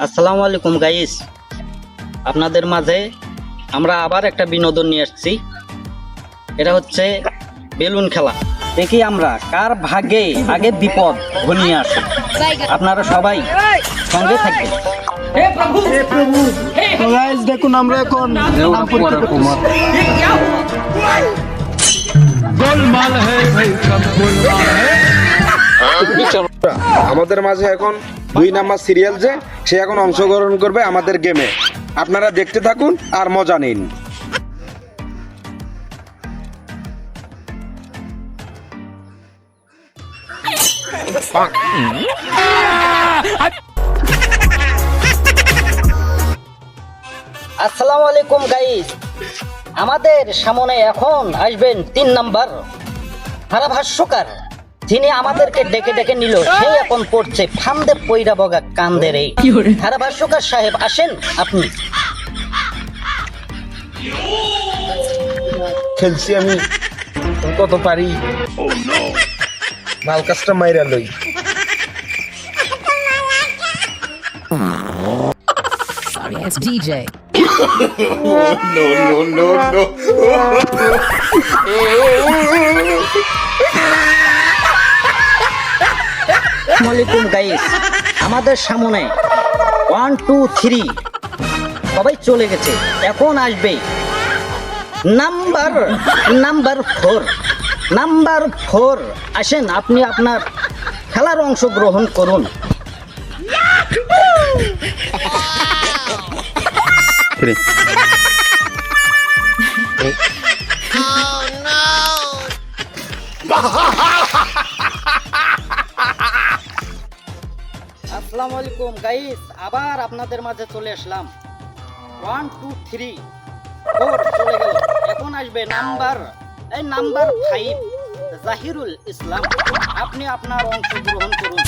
আসসালামু আলাইকুম গাইস, আপনাদের মাঝে আমরা আবার একটা বিনোদন নিয়ে আসছি। এটা হচ্ছে বেলুন খেলা। দেখি আমরা কার ভাগে আগে বিপদ ঘনিয়ে আসে। আপনারা সবাই সঙ্গে থাকবেন। গাইস দেখুন আমরা এখন নাম পরীক্ষা করতেছি। गोलमाल है भाई सब गोलमाल है। আমাদের মাঝে এখন 2 নাম্বার সিরিয়াল যে সে এখন অংশগ্রহণ করবে আমাদের গেমে। আপনারা দেখতে থাকুন আর মজা নিন। আসসালামু আলাইকুম গাইস, আমাদের সামনে এখন আসবেন 3 নাম্বার ধারাভাষ্যকার। যিনি আমাদেরকে ডেকে ডেকে নিল, সেই এখন পড়ছে ফান্দে পইরা বগা কান্দের। এই ধারাভাষ্যকার সাহেব আসেন আপনি। খেলছি আমি কত পারি, মাল কাজটা মাইরা লই। Sorry, it's DJ. আসসালামু আলাইকুম গাইস, আমাদের সামনে 1 2 3 সবাই চলে গেছে। এখন আসবে নাম্বার 4। আসেন আপনি আপনার খেলার অংশগ্রহণ করুন। আসসালামু আলাইকুম গাইস, আবার আপনাদের মাঝে চলে আসলাম। 1 2 3 4 চলে গেল। এখন আসবে নাম্বার 5 জাহিরুল ইসলাম। আপনি আপনার অংশগ্রহণ করুন।